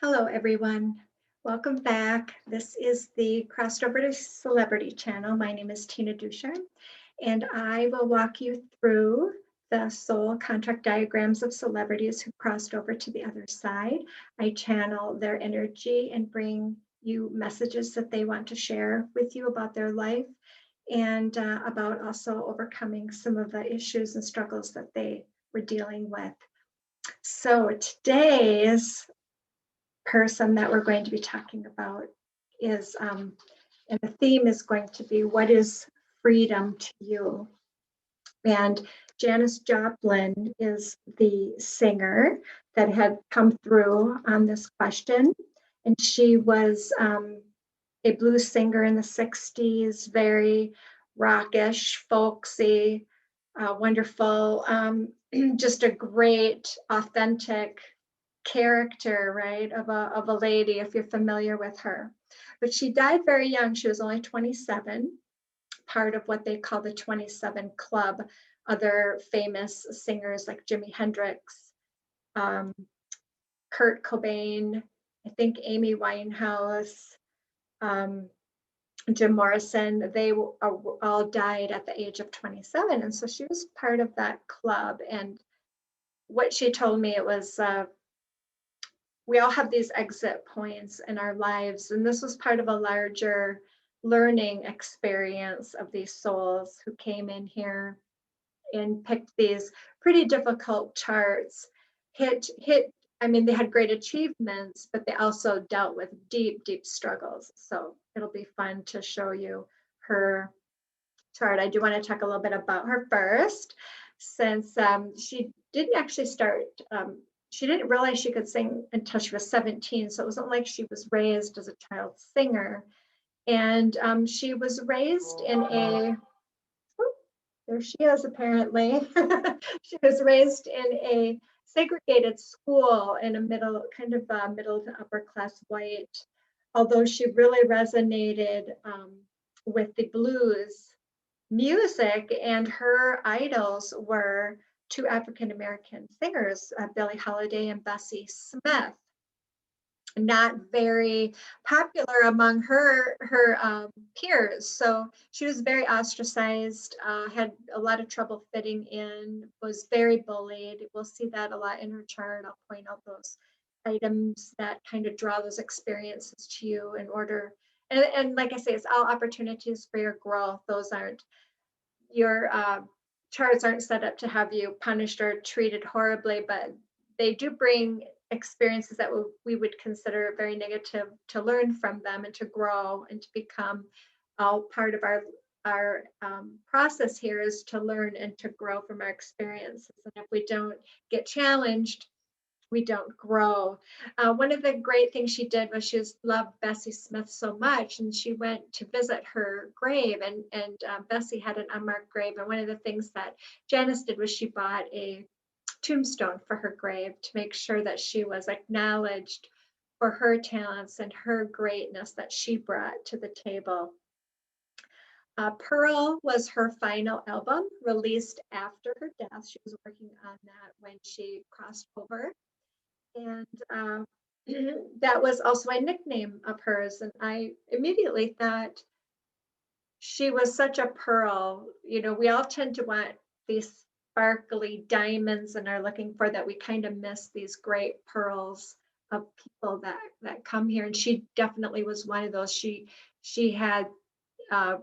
Hello, everyone. Welcome back. This is the Crossed Over to Celebrity channel. My name is Tina Duscher, and I will walk you through the soul contract diagrams of celebrities who crossed over to the other side. I channel their energy and bring you messages that they want to share with you about their life and about also overcoming some of the issues and struggles that they were dealing with. So today's person that we're going to be talking about is, and the theme is going to be, what is freedom to you? And Janis Joplin is the singer that had come through on this question. And she was a blues singer in the 60s, very rockish, folksy, wonderful, just a great, authentic character, right, of a lady, if you're familiar with her. But she died very young. She was only 27, part of what they call the 27 Club. Other famous singers like Jimi Hendrix, um, Kurt Cobain, I think Amy Winehouse, um, Jim Morrison, they all died at the age of 27. And so she was part of that club. And what she told me, it was we all have these exit points in our lives, and this was part of a larger learning experience of these souls who came in here and picked these pretty difficult charts. I mean, they had great achievements, but they also dealt with deep struggles. So it'll be fun to show you her chart. I do want to talk a little bit about her first, since she didn't actually start, she didn't realize she could sing until she was 17. So it wasn't like she was raised as a child singer. And she was raised in a, there she is apparently. She was raised in a segregated school in a middle, kind of middle to upper class white, although she really resonated with the blues music, and her idols were two African American singers, Billie Holiday and Bessie Smith. Not very popular among her peers, so she was very ostracized, had a lot of trouble fitting in, was very bullied. We'll see that a lot in her chart. I'll point out those items that kind of draw those experiences to you in order, and like I say, it's all opportunities for your growth. Those aren't your charts aren't set up to have you punished or treated horribly, but they do bring experiences that we would consider very negative to learn from them and to grow and to become all part of our process here is to learn and to grow from our experiences. And if we don't get challenged, we don't grow. One of the great things she did was she loved Bessie Smith so much, and she went to visit her grave, and Bessie had an unmarked grave. And one of the things that Janis did was she bought a tombstone for her grave to make sure that she was acknowledged for her talents and her greatness that she brought to the table. Pearl was her final album, released after her death. She was working on that when she crossed over. And that was also a nickname of hers. And I immediately thought she was such a pearl. You know, we all tend to want these sparkly diamonds and are looking for that. We kind of miss these great pearls of people that come here. And she definitely was one of those. She had, I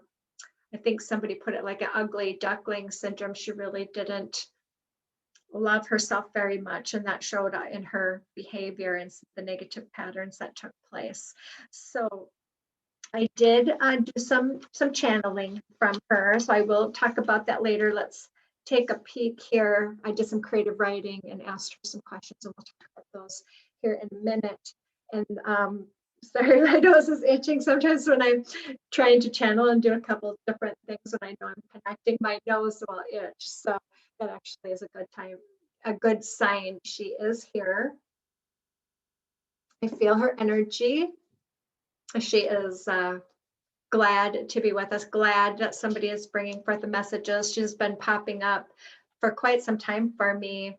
think somebody put it like an ugly duckling syndrome. She really didn't love herself very much, and that showed in her behavior and the negative patterns that took place. So I did do some channeling from her, so I will talk about that later. Let's take a peek here. I did some creative writing and asked her some questions, and we'll talk about those here in a minute. And sorry, my nose is itching sometimes when I'm trying to channel and do a couple of different things. When I know I'm connecting, my nose will itch. So that actually is a good sign she is here. I feel her energy. She is glad to be with us, glad that somebody is bringing forth the messages. She's been popping up for quite some time for me.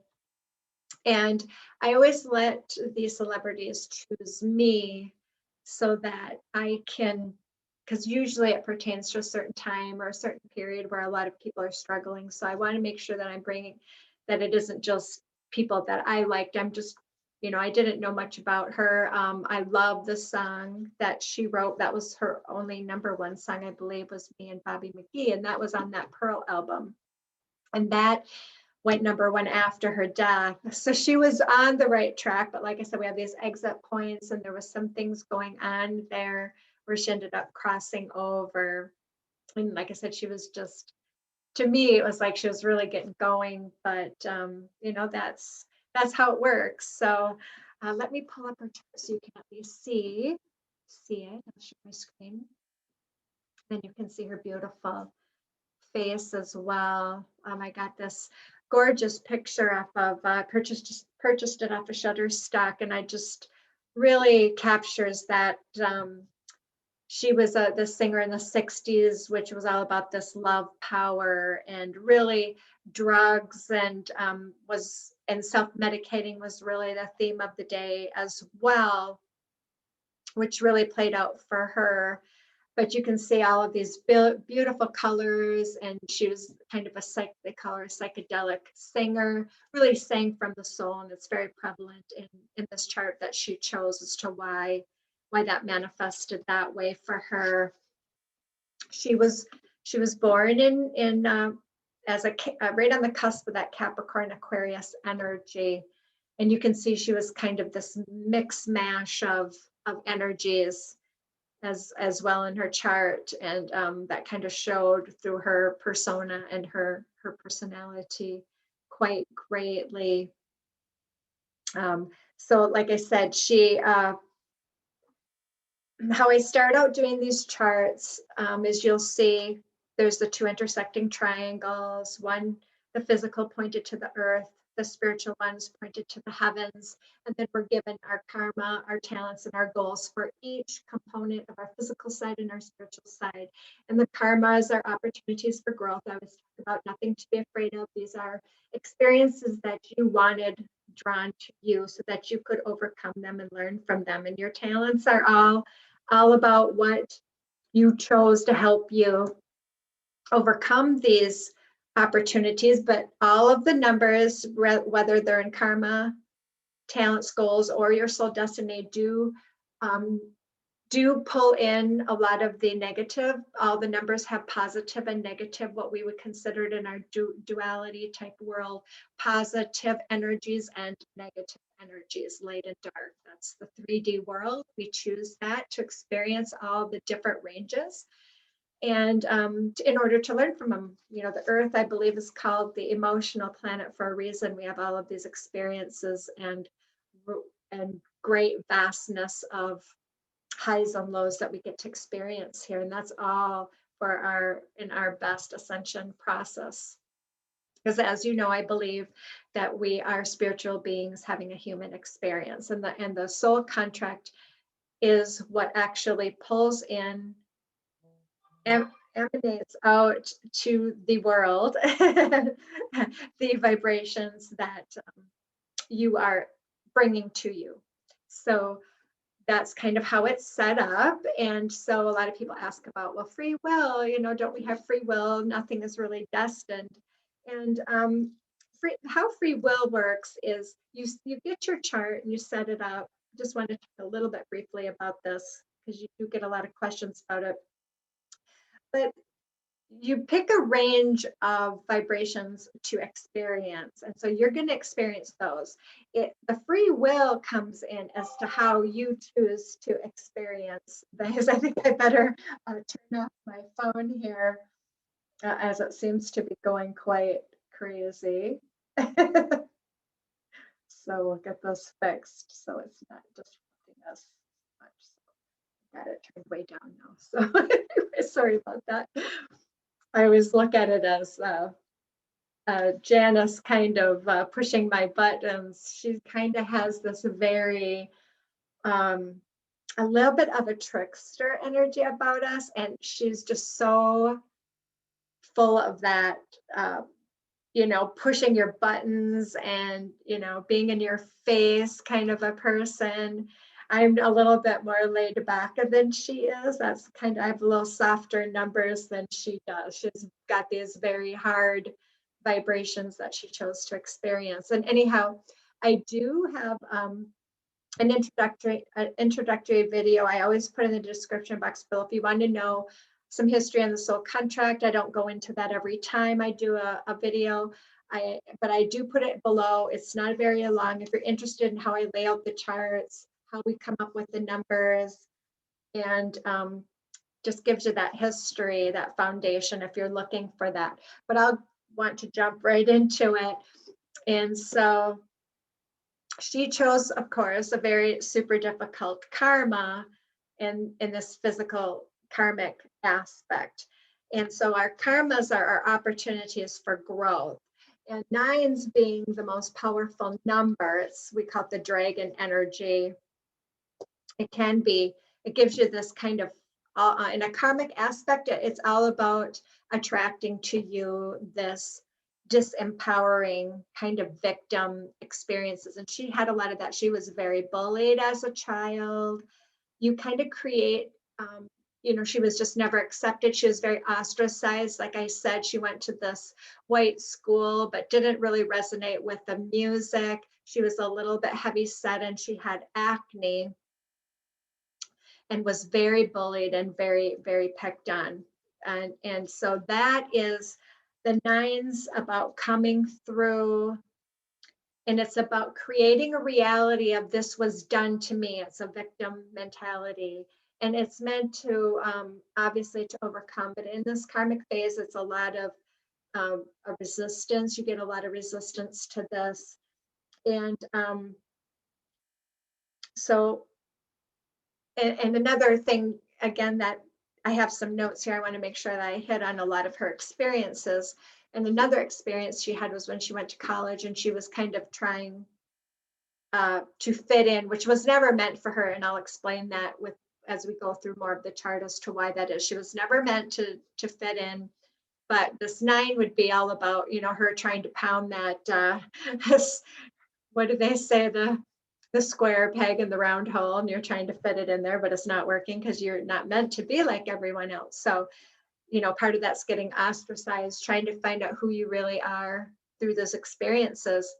And I always let these celebrities choose me so that I can, because usually it pertains to a certain time or a certain period where a lot of people are struggling. So I want to make sure that I'm bringing, that it isn't just people that I liked. I'm just, I didn't know much about her. I love the song that she wrote. That was her only #1 song, I believe, was Me and Bobby McGee. And that was on that Pearl album. And that went #1 after her death. So she was on the right track. But like I said, we have these exit points, and there was some things going on there where she ended up crossing over. And like I said, she was just, to me, it was like she was really getting going. But that's how it works. So let me pull up her chart so you can at least see it. I'll share my screen. Then you can see her beautiful face as well. I got this gorgeous picture off of purchased it off of Shutterstock, and I just really captures that. She was the singer in the 60s, which was all about this love, power, and really drugs, and self-medicating was really the theme of the day as well, which really played out for her. But you can see all of these beautiful colors, and she was kind of they call her a psychedelic singer, really sang from the soul, and it's very prevalent in this chart that she chose as to why that manifested that way for her. She was born in as a right on the cusp of that Capricorn Aquarius energy, and you can see she was kind of this mix mash of energies as well in her chart, and that kind of showed through her persona and her personality quite greatly. So like I said, she how I start out doing these charts is you'll see there's the 2 intersecting triangles, one, the physical pointed to the earth, the spiritual ones pointed to the heavens, and then we're given our karma, our talents, and our goals for each component of our physical side and our spiritual side. And the karmas are opportunities for growth. I was talking about nothing to be afraid of. These are experiences that you wanted drawn to you so that you could overcome them and learn from them. And your talents are all about what you chose to help you overcome these opportunities. But all of the numbers, whether they're in karma, talents, goals, or your soul destiny, do pull in a lot of the negative. All the numbers have positive and negative, what we would consider in our duality type world, positive energies and negative energies, light and dark. That's the 3D world. We choose that to experience all the different ranges. And in order to learn from them, the earth, I believe, is called the emotional planet for a reason. We have all of these experiences and great vastness of highs and lows that we get to experience here. And that's all for our best ascension process. Because as you know, I believe that we are spiritual beings having a human experience. And the soul contract is what actually pulls in, emanates out to the world, the vibrations that you are bringing to you. So that's kind of how it's set up. And so a lot of people ask about, well, free will, don't we have free will? Nothing is really destined. And how free will works is you get your chart and you set it up. Just want to talk a little bit briefly about this because you do get a lot of questions about it. But you pick a range of vibrations to experience. And so you're going to experience those. The free will comes in as to how you choose to experience those. I think I better turn off my phone here as it seems to be going quite crazy. So we'll get this fixed so it's not disrupting us much. So got it turned way down now. So anyway, sorry about that. I always look at it as Janis kind of pushing my buttons. She kind of has this very, a little bit of a trickster energy about us. And she's just so full of that, pushing your buttons and, being in your face kind of a person. I'm a little bit more laid back than she is. That's kind of, I have a little softer numbers than she does. She's got these very hard vibrations that she chose to experience. And anyhow, I do have an introductory video. I always put in the description box below if you want to know some history on the soul contract. I don't go into that every time I do a video, but I do put it below. It's not very long. If you're interested in how I lay out the charts, how we come up with the numbers, and just gives you that history, that foundation if you're looking for that. But I'll want to jump right into it. And so she chose, of course, a very super difficult karma in this physical karmic aspect. And so our karmas are our opportunities for growth. And nines being the most powerful number, we call it the dragon energy. It gives you this kind of, in a karmic aspect, it's all about attracting to you this disempowering kind of victim experiences. And she had a lot of that. She was very bullied as a child. You kind of create, she was just never accepted. She was very ostracized. Like I said, she went to this white school, but didn't really resonate with the music. She was a little bit heavy set and she had acne and was very bullied and very, very picked on. And so that is the nines about coming through, and it's about creating a reality of this was done to me. It's a victim mentality, and it's meant to obviously to overcome. But in this karmic phase, it's a lot of resistance. You get a lot of resistance to this, and so. And another thing, again, that I have some notes here, I want to make sure that I hit on a lot of her experiences. And another experience she had was when she went to college and she was kind of trying to fit in, which was never meant for her. And I'll explain that as we go through more of the chart as to why that is. She was never meant to fit in. But this 9 would be all about, her trying to pound that, what do they say, the square peg in the round hole, and you're trying to fit it in there, but it's not working because you're not meant to be like everyone else. So, part of that's getting ostracized, trying to find out who you really are through those experiences.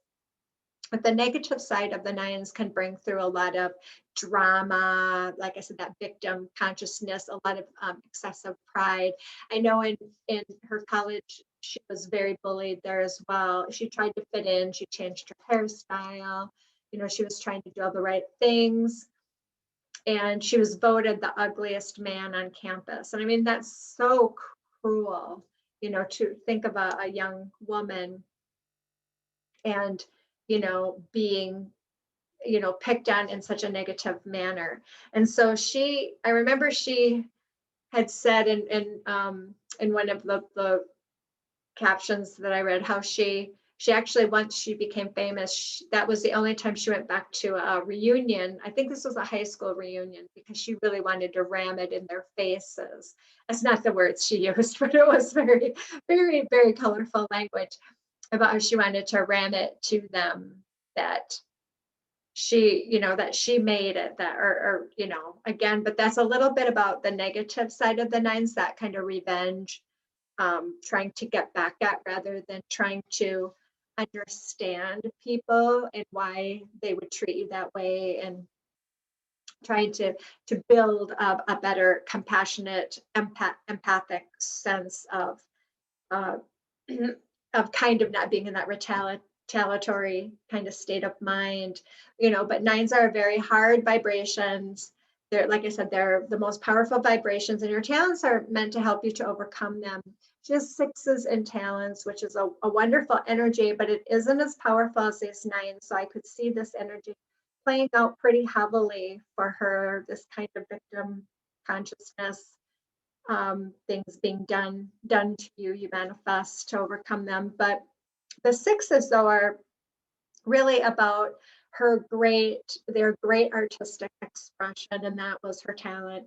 But the negative side of the 9s can bring through a lot of drama, like I said, that victim consciousness, a lot of excessive pride. I know in her college, she was very bullied there as well. She tried to fit in, she changed her hairstyle. She was trying to do all the right things. And she was voted the ugliest man on campus. And I mean, that's so cruel, to think of a young woman and, being, picked on in such a negative manner. And so I remember she had said in one of the captions that I read, how she actually, once she became famous, that was the only time she went back to a reunion. I think this was a high school reunion, because she really wanted to ram it in their faces. That's not the words she used, but it was very, very, very colorful language about how she wanted to ram it to them that she made it, that, or again, but that's a little bit about the negative side of the 9s, that kind of revenge, trying to get back at, rather than trying to understand people and why they would treat you that way, and trying to build a better compassionate, empathic sense of of kind of not being in that retaliatory kind of state of mind. But 9s are very hard vibrations. They're, like I said, they're the most powerful vibrations, and your talents are meant to help you to overcome them. She has 6s and talents, which is a wonderful energy, but it isn't as powerful as these 9s. So I could see this energy playing out pretty heavily for her, this kind of victim consciousness, things being done to you, you manifest to overcome them. But the 6s, though, are really about their great artistic expression, and that was her talent.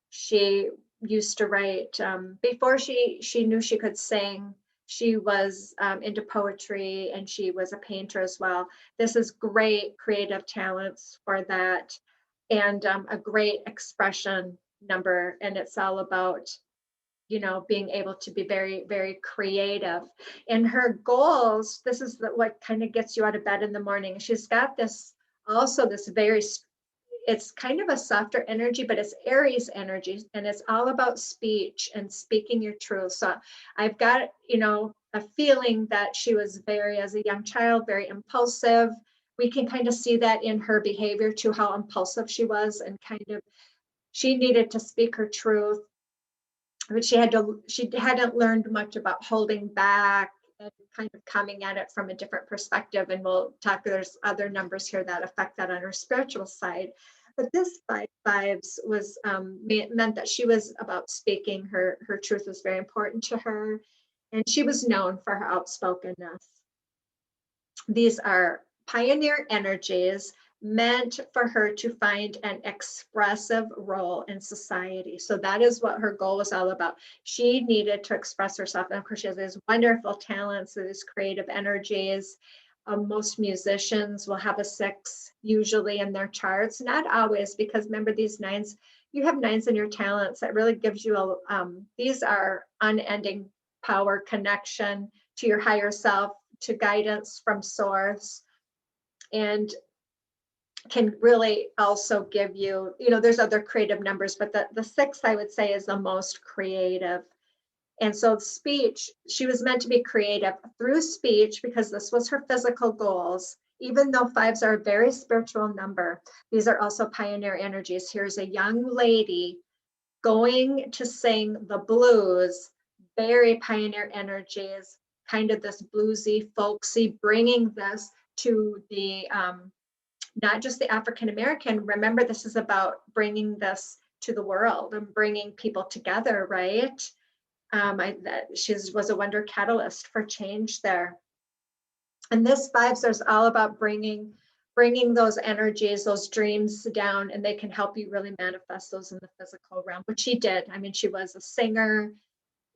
She used to write, before she knew she could sing, She was into poetry, and she was a painter as well. This is great creative talents for that, and a great expression number. And it's all about, being able to be very, very creative. And her goals, this is what kind of gets you out of bed in the morning. She's got this also this very, it's kind of a softer energy, but it's Aries energy, and it's all about speech and speaking your truth. So I've got, a feeling that she was very, as a young child, very impulsive. We can kind of see that in her behavior too, how impulsive she was, and kind of, she needed to speak her truth, but she hadn't learned much about holding back and kind of coming at it from a different perspective. And we'll talk, there's other numbers here that affect that on her spiritual side. But this fives was meant that she was about speaking her truth was very important to her, and she was known for her outspokenness. These are pioneer energies meant for her to find an expressive role in society. So that is what her goal was all about. She needed to express herself. And of course, she has these wonderful talents, these creative energies. Most musicians will have a 6 usually in their charts, not always, because remember, these 9s, you have 9s in your talents. That really gives you these are unending power, connection to your higher self, to guidance from source, and can really also give you, there's other creative numbers, but the 6, I would say, is the most creative. And so speech, she was meant to be creative through speech, because this was her physical goals. Even though 5s are a very spiritual number, these are also pioneer energies. Here's a young lady going to sing the blues, very pioneer energies, kind of this bluesy, folksy, bringing this to the not just the African American. Remember, this is about bringing this to the world and bringing people together, right? She was a wonder catalyst for change there. And this 5s is all about bringing those energies, those dreams down, and they can help you really manifest those in the physical realm, which she did. I mean, she was a singer.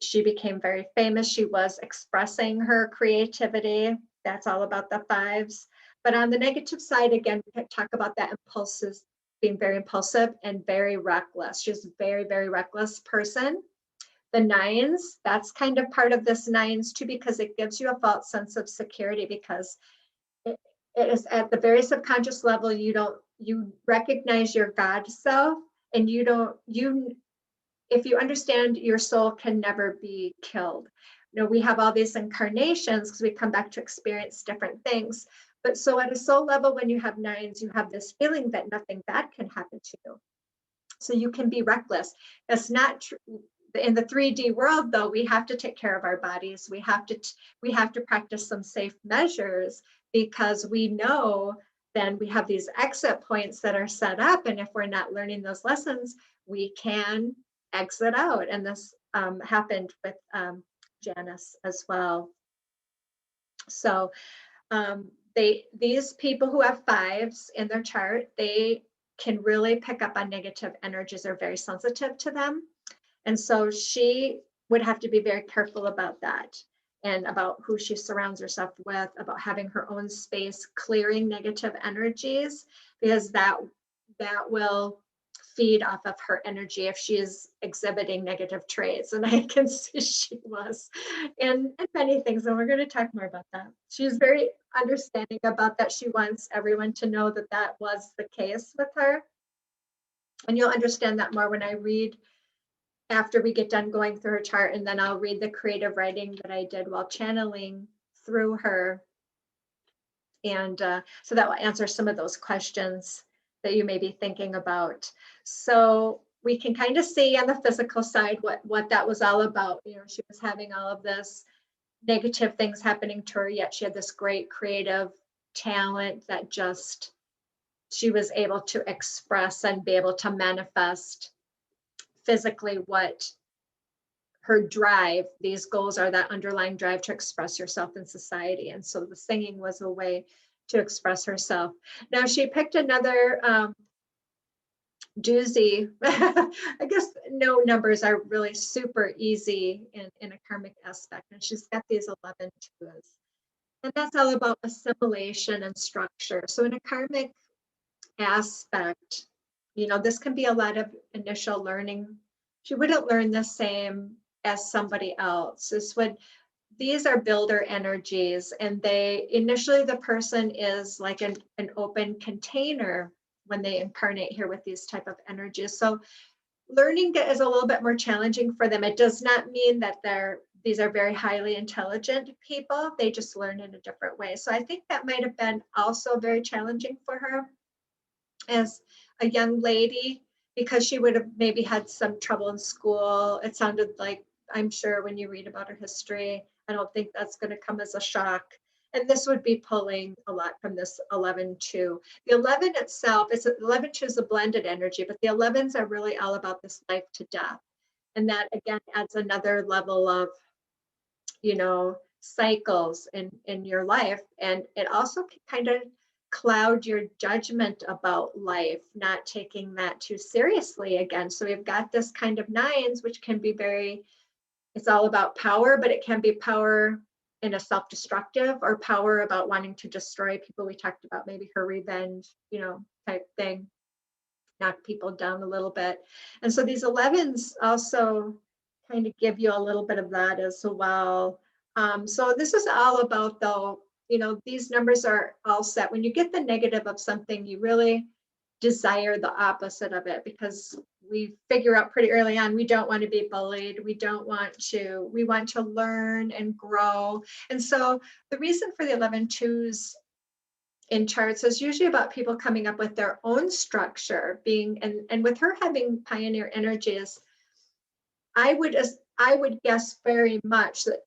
She became very famous. She was expressing her creativity. That's all about the 5s. But on the negative side, again, we can talk about that impulses, being very impulsive and very reckless. She's a very, very reckless person. The 9s, that's kind of part of this 9s too, because it gives you a false sense of security, because it is at the very subconscious level. You recognize your God self, and if you understand your soul can never be killed. We have all these incarnations because we come back to experience different things. But so at a soul level, when you have 9s, you have this feeling that nothing bad can happen to you. So you can be reckless. That's not true. In the 3D world, though, we have to take care of our bodies. We have to practice some safe measures, because we know then we have these exit points that are set up. And if we're not learning those lessons, we can exit out. And this happened with Janis as well. So these people who have 5s in their chart, they can really pick up on negative energies. They're very sensitive to them. And so she would have to be very careful about that, and about who she surrounds herself with, about having her own space, clearing negative energies, because that will feed off of her energy if she is exhibiting negative traits. And I can see she was, and many things. And we're going to talk more about that. She's very understanding about that. She wants everyone to know that that was the case with her. And you'll understand that more when I read, after we get done going through her chart, and then I'll read the creative writing that I did while channeling through her. And so that will answer some of those questions that you may be thinking about. So we can kind of see on the physical side what that was all about. She was having all of this negative things happening to her, yet she had this great creative talent that just she was able to express and be able to manifest physically what her drive, these goals are that underlying drive to express yourself in society. And so the singing was a way to express herself. Now she picked another doozy. I guess no numbers are really super easy in a karmic aspect. And she's got these 11 twos. And that's all about assimilation and structure. So in a karmic aspect, this can be a lot of initial learning. She wouldn't learn the same as somebody else. These are builder energies, and initially the person is like an open container when they incarnate here with these type of energies. So learning is a little bit more challenging for them. It does not mean that these are very highly intelligent people. They just learn in a different way. So I think that might have been also very challenging for her as a young lady, because she would have maybe had some trouble in school. It sounded like, I'm sure when you read about her history, I don't think that's going to come as a shock. And this would be pulling a lot from this 11-2. The 11 itself, 11-2 is a blended energy, but the 11s are really all about this life to death. And that again adds another level of, cycles in your life. And it also can kind of cloud your judgment about life, not taking that too seriously again. So we've got this kind of nines, which can be it's all about power, but it can be power in a self-destructive, or power about wanting to destroy people. We talked about maybe her revenge, type thing, knock people down a little bit. And so these 11s also kind of give you a little bit of that as well. So this is all about, though, these numbers are all set. When you get the negative of something, you really desire the opposite of it, because we figure out pretty early on, we don't want to be bullied. We want to learn and grow. And so the reason for the 11-2s in charts is usually about people coming up with their own structure, and with her having pioneer energies, I would guess very much that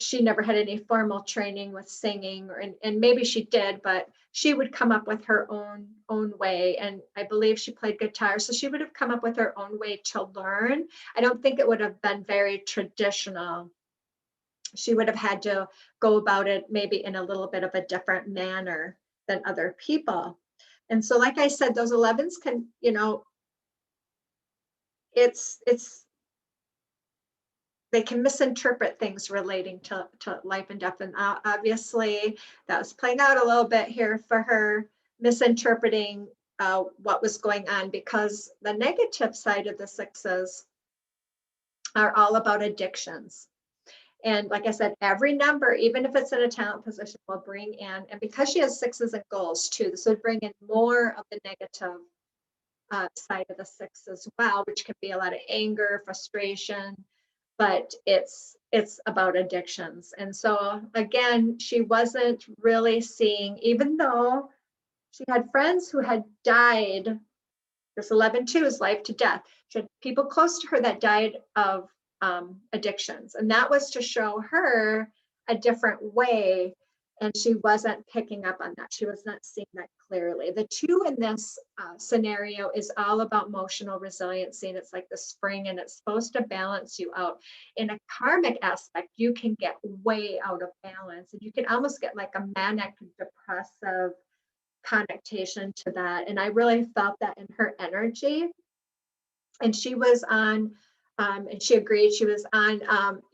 she never had any formal training with singing, and maybe she did, but she would come up with her own way. And I believe she played guitar, so she would have come up with her own way to learn. I don't think it would have been very traditional. She would have had to go about it maybe in a little bit of a different manner than other people. And so, like I said, those 11s can, they can misinterpret things relating to life and death. And obviously that was playing out a little bit here for her, misinterpreting what was going on, because the negative side of the 6s are all about addictions. And like I said, every number, even if it's in a talent position, will bring in, and because she has 6s and goals too, this would bring in more of the negative side of the 6 as well, which can be a lot of anger, frustration, but it's about addictions. And so again, she wasn't really seeing, even though she had friends who had died, this 11-2 is life to death. She had people close to her that died of addictions, and that was to show her a different way, and she wasn't picking up on that. She was not seeing that clearly. The 2 in this scenario is all about emotional resiliency, and it's like the spring, and it's supposed to balance you out. In a karmic aspect, you can get way out of balance, and you can almost get like a manic depressive connotation to that. And I really felt that in her energy. And she was on, and she agreed, she was on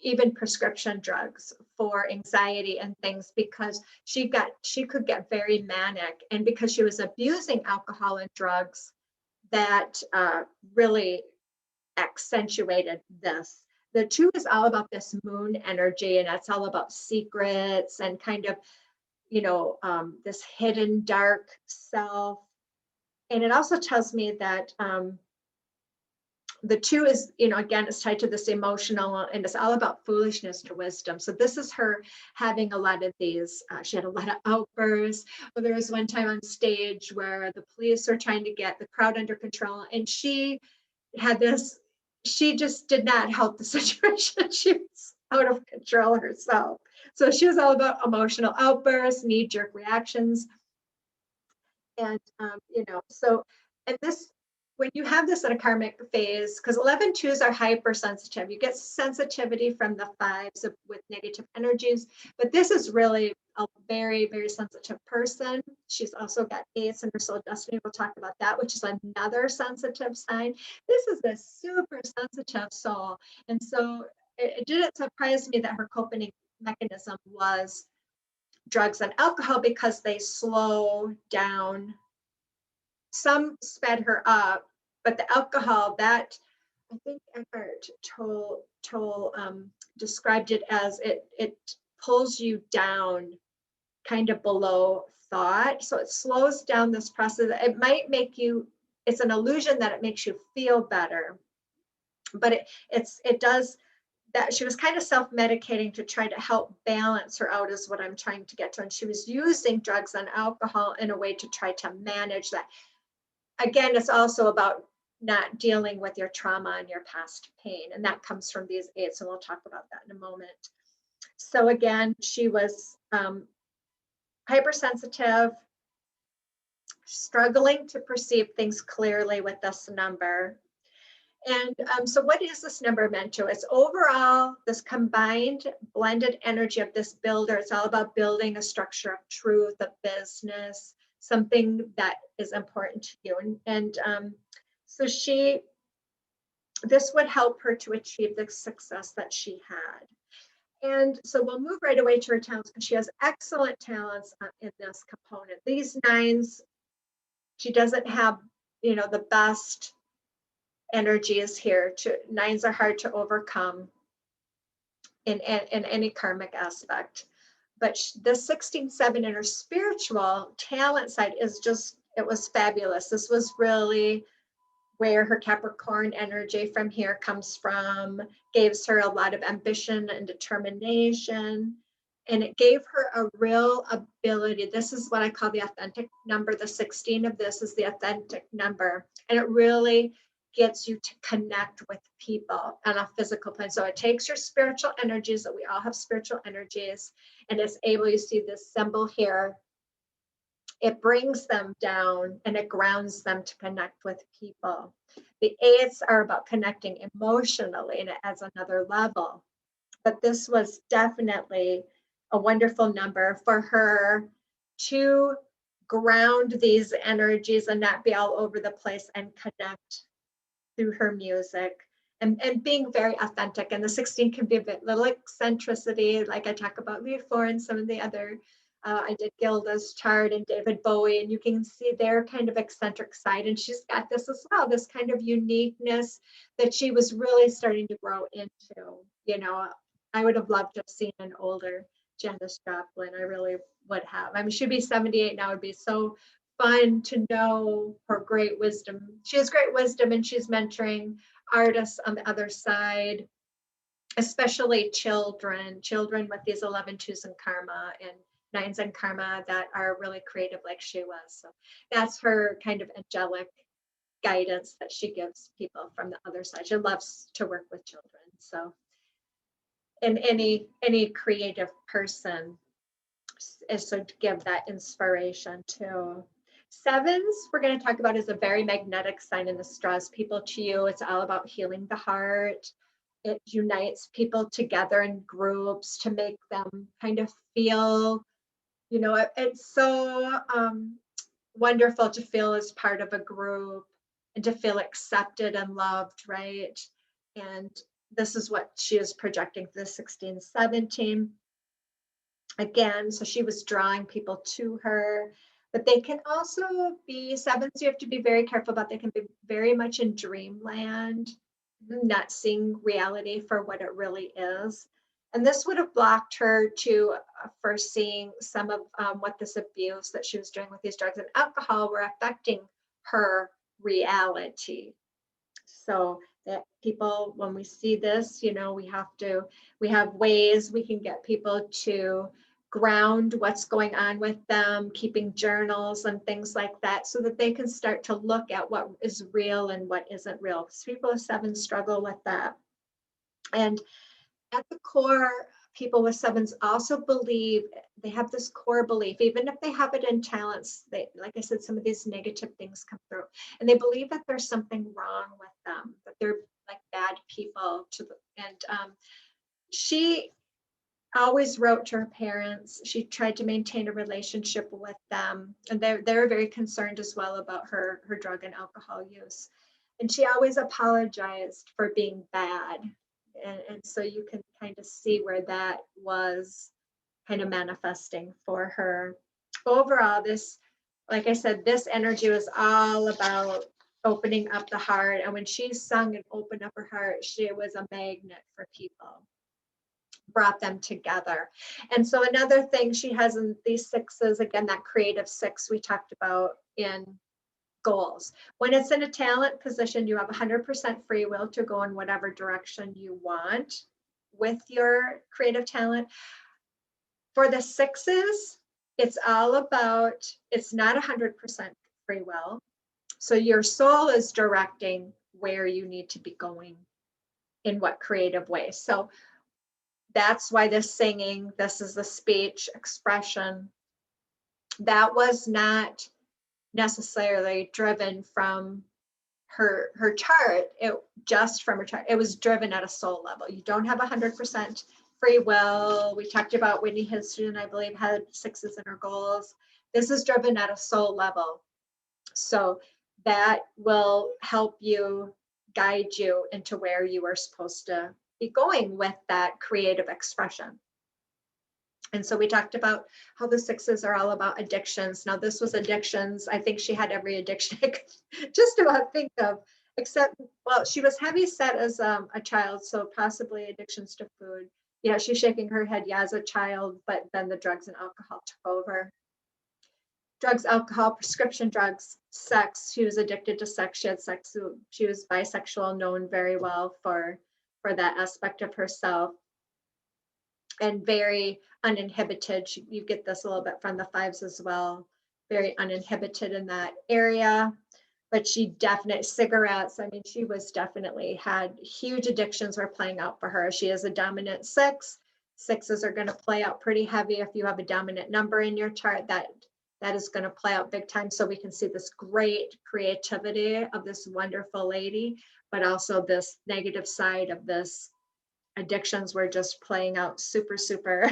even prescription drugs for anxiety and things, because she could get very manic. And because she was abusing alcohol and drugs, that really accentuated this. The 2 is all about this moon energy, and that's all about secrets and kind of, this hidden dark self. And it also tells me that the 2 is, again, it's tied to this emotional, and it's all about foolishness to wisdom. So this is her having a lot of these, she had a lot of outbursts. Well, there was one time on stage where the police are trying to get the crowd under control, and she just did not help the situation. She was out of control herself. So she was all about emotional outbursts, knee-jerk reactions. And, so, and this, when you have this in a karmic phase, because 11-2s are hypersensitive, you get sensitivity from the 5s with negative energies, but this is really a very, very sensitive person. She's also got 8s in her soul destiny. We'll talk about that, which is another sensitive sign. This is a super sensitive soul. And so it didn't surprise me that her coping mechanism was drugs and alcohol, because they slow down. Some sped her up, but the alcohol, that I think Eckhart Tolle described it as it pulls you down kind of below thought. So it slows down this process. It might make you, it's an illusion that it makes you feel better, but it does that. She was kind of self-medicating to try to help balance her out, is what I'm trying to get to. And she was using drugs and alcohol in a way to try to manage that. Again, it's also about not dealing with your trauma and your past pain. And that comes from these 8s. And we'll talk about that in a moment. So again, she was hypersensitive, struggling to perceive things clearly with this number. And so what is this number meant to? It's overall this combined blended energy of this builder. It's all about building a structure of truth, of business, something that is important to you. So this would help her to achieve the success that she had. And so we'll move right away to her talents, because she has excellent talents in this component. These 9s, she doesn't have, the best energies here. 9s are hard to overcome in any karmic aspect. But the 16-7 in her spiritual talent side is just, it was fabulous. This was really where her Capricorn energy from here comes from, gives her a lot of ambition and determination. And it gave her a real ability. This is what I call the authentic number. The 16 of this is the authentic number. And it really gets you to connect with people on a physical plane. So it takes your spiritual energies, that we all have spiritual energies, and it's able, you see this symbol here, it brings them down and it grounds them to connect with people. The 8s are about connecting emotionally, and it adds another level. But this was definitely a wonderful number for her to ground these energies and not be all over the place, and connect through her music, and being very authentic. And the 16 can be a bit little eccentricity, like I talk about before, and some of the other, I did Gilda's chart and David Bowie, and you can see their kind of eccentric side. And she's got this as well, this kind of uniqueness that she was really starting to grow into. I would have loved to have seen an older Janis Joplin. I really would have. I mean, she'd be 78 now. It'd be so fun to know her great wisdom. She has great wisdom, and she's mentoring artists on the other side, especially children with these 11 2s in karma and 9s in karma that are really creative like she was. So that's her kind of angelic guidance that she gives people from the other side. She loves to work with children. So, and any creative person is so to give that inspiration too. 7s, we're going to talk about, is a very magnetic sign, and this draws people to you. It's all about healing the heart. It unites people together in groups to make them kind of feel, it's so wonderful to feel as part of a group and to feel accepted and loved, right? And this is what she is projecting for the 16-17. Again, so she was drawing people to her, but they can also be 7s. You have to be very careful about. They can be very much in dreamland, not seeing reality for what it really is. And this would have blocked her to first seeing some of what this abuse that she was doing with these drugs and alcohol were affecting her reality. So that people, when we see this, we have ways we can get people to ground what's going on with them, keeping journals and things like that, so that they can start to look at what is real and what isn't real. Because people with 7 struggle with that. And at the core, people with 7s also believe, they have this core belief, even if they have it in talents, like I said, some of these negative things come through, and they believe that there's something wrong with them, that they're like bad people and she always wrote to her parents. She tried to maintain a relationship with them, and they're very concerned as well about her drug and alcohol use. And she always apologized for being bad. And so you can kind of see where that was kind of manifesting for her. Overall, this, like I said, this energy was all about opening up the heart. And when she sung and opened up her heart, she was a magnet for people, brought them together. And so another thing she has in these sixes, again, that creative six we talked about in goals. When it's in a talent position, you have 100% free will to go in whatever direction you want with your creative talent. For the sixes, it's all about, it's not 100% free will. So your soul is directing where you need to be going in what creative way. So that's why this singing, this is the speech expression, that was not necessarily driven from her chart, it just from her chart, it was driven at a soul level. You don't have 100% free will. We talked about Whitney Houston, I believe, had sixes in her goals. This is driven at a soul level. So that will help you, guide you into where you are supposed to be going with that creative expression. And so we talked about how the sixes are all about addictions. Now, this was addictions. I think she had every addiction I could just about think of, except, well, she was heavy set as a child, so possibly addictions to food. Yeah, she's shaking her head, yeah, as a child, but then the drugs and alcohol took over. Drugs, alcohol, prescription drugs, sex. She was addicted to sex. She had sex. She was bisexual, known very well for that aspect of herself. And very uninhibited. You get this a little bit from the fives as well. Very uninhibited in that area. But she definitely, cigarettes, I mean, she was definitely had huge addictions were playing out for her. She is a dominant six. Sixes are going to play out pretty heavy if you have a dominant number in your chart. That is going to play out big time. So we can see this great creativity of this wonderful lady, but also this negative side of this addictions were just playing out super, super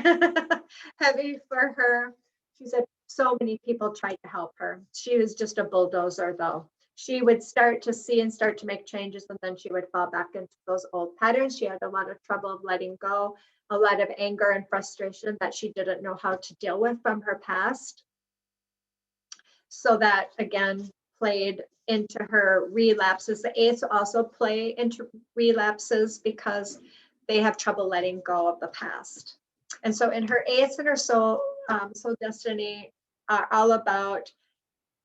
heavy for her. She said so many people tried to help her. She was just a bulldozer, though. She would start to see and start to make changes, and then she would fall back into those old patterns. She had a lot of trouble of letting go, a lot of anger and frustration that she didn't know how to deal with from her past. So that, again, played into her relapses. The eights also play into relapses because they have trouble letting go of the past. And so in her eights and her soul destiny are all about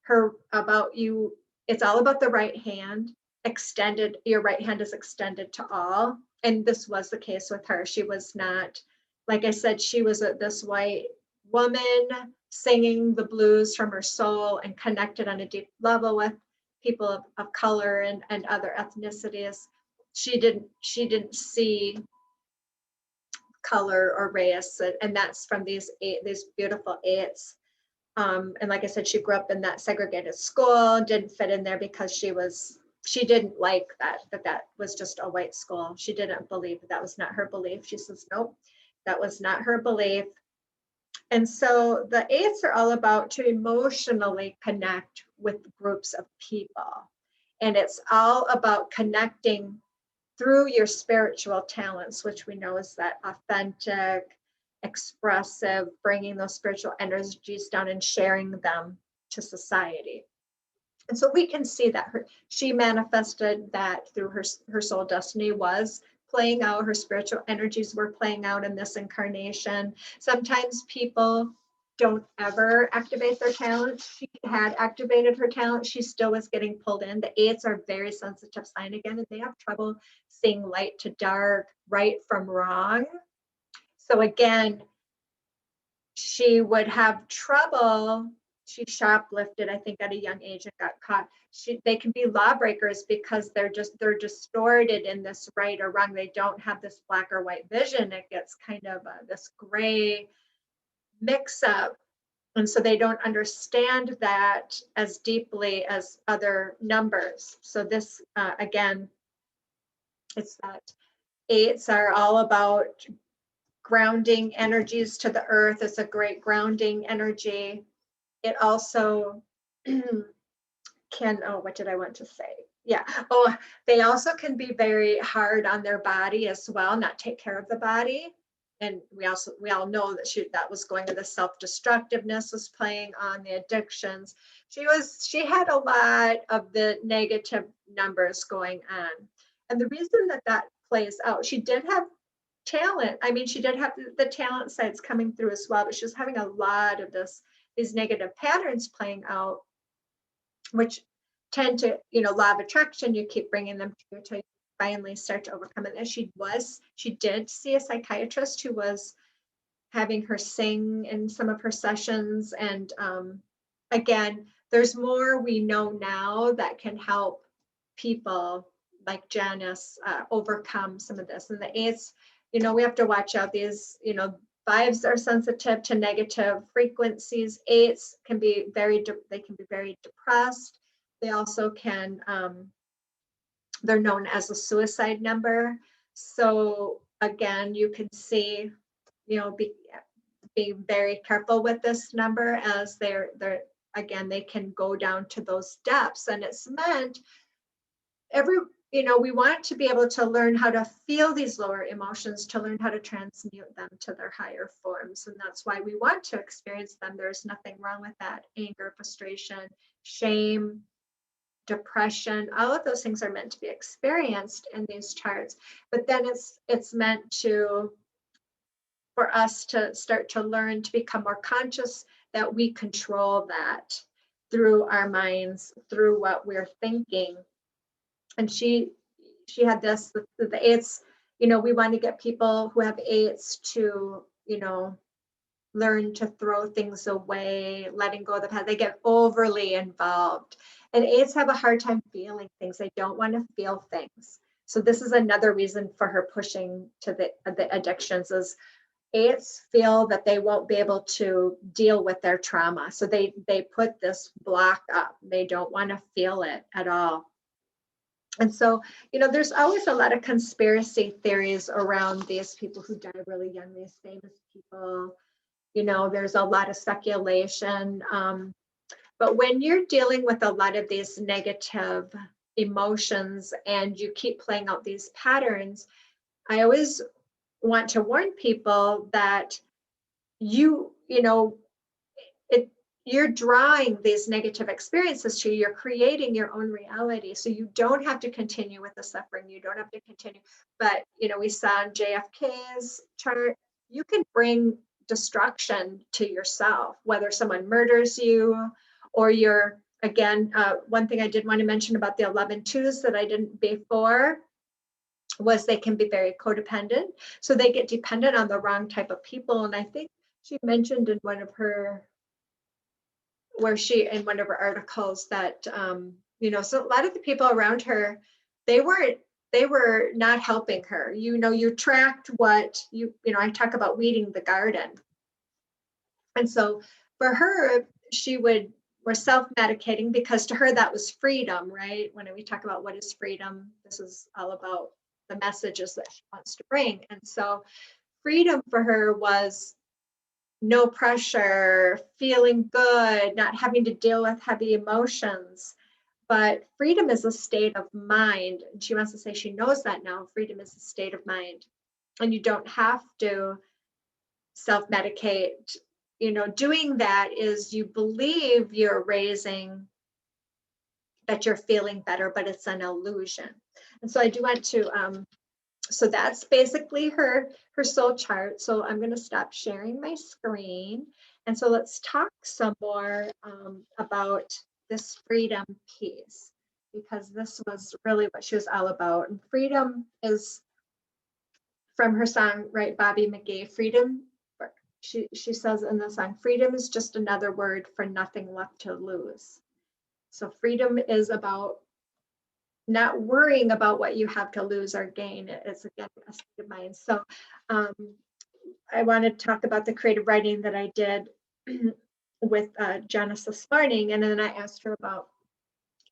her, about you. It's all about the right hand extended. Your right hand is extended to all. And this was the case with her. She was not, like I said, she was this white woman singing the blues from her soul and connected on a deep level with people of color and other ethnicities. She didn't see color or race, and that's from these beautiful eights. And like I said, she grew up in that segregated school, didn't fit in there because she didn't like that was just a white school. She didn't believe that was not her belief. She says, nope, that was not her belief. And so the eights are all about to emotionally connect with groups of people. And it's all about connecting through your spiritual talents, which we know is that authentic, expressive, bringing those spiritual energies down and sharing them to society. And so we can see that she manifested that through her soul destiny was playing out, her spiritual energies were playing out in this incarnation. Sometimes people don't ever activate their talent. She had activated her talent. She still was getting pulled in. The eights are very sensitive sign again, and they have trouble seeing light to dark, right from wrong. So again, she would have trouble. She shoplifted, I think, at a young age and got caught. They can be lawbreakers because they're distorted in this right or wrong. They don't have this black or white vision. It gets kind of this gray mix up. And so they don't understand that as deeply as other numbers. So this, again, it's that eights are all about grounding energies to the earth. It's a great grounding energy. It also can, oh, what did I want to say? Yeah. Oh, they also can be very hard on their body as well, not take care of the body. And we all know that that was going to the self-destructiveness was playing on the addictions. She had a lot of the negative numbers going on. And the reason that plays out, she did have talent. I mean, she did have the talent sides coming through as well, but she was having a lot of these negative patterns playing out, which tend to, law of attraction, you keep bringing them to you until you finally start to overcome it. And she did see a psychiatrist who was having her sing in some of her sessions. And again, there's more we know now that can help people like Janis overcome some of this. And the eights, we have to watch out. These, fives are sensitive to negative frequencies. Eights can be very depressed. They also can, they're known as a suicide number. So again, you can see, be very careful with this number, as they're again, they can go down to those depths. And it's meant we want to be able to learn how to feel these lower emotions, to learn how to transmute them to their higher forms. And that's why we want to experience them. There's nothing wrong with that. Anger, frustration, shame, depression, all of those things are meant to be experienced in these charts. But then it's meant for us to start to learn to become more conscious that we control that through our minds, through what we're thinking. And she had this, the eights, we want to get people who have eights to, learn to throw things away, letting go of the past. They get overly involved. And eights have a hard time feeling things. They don't want to feel things. So this is another reason for her pushing to the addictions, is eights feel that they won't be able to deal with their trauma. So they put this block up. They don't want to feel it at all. And so, there's always a lot of conspiracy theories around these people who die really young, these famous people. There's a lot of speculation. But when you're dealing with a lot of these negative emotions and you keep playing out these patterns, I always want to warn people that you're drawing these negative experiences to you. You're creating your own reality. So you don't have to continue with the suffering. You don't have to continue. But, we saw in JFK's chart, you can bring destruction to yourself, whether someone murders you or you're, again, one thing I did want to mention about the 11-2s that I didn't before was they can be very codependent. So they get dependent on the wrong type of people. And I think she mentioned in one of her articles that, so a lot of the people around her, they were not helping her. You tracked what I talk about weeding the garden. And so for her, we're self-medicating, because to her that was freedom, right? When we talk about what is freedom, this is all about the messages that she wants to bring. And so freedom for her was no pressure, feeling good, not having to deal with heavy emotions. But freedom is a state of mind. And she wants to say she knows that now. Freedom is a state of mind. And you don't have to self-medicate. Doing that is you believe you're raising, that you're feeling better, but it's an illusion. And so I do want to, so that's basically her soul chart. So I'm going to stop sharing my screen. And so let's talk some more about this freedom piece, because this was really what she was all about. And freedom is from her song, right? Bobby McGee, freedom. She says in the song, freedom is just another word for nothing left to lose. So freedom is about not worrying about what you have to lose or gain. It's, again, a state of mind. So I want to talk about the creative writing that I did with Janis this morning. And then I asked her about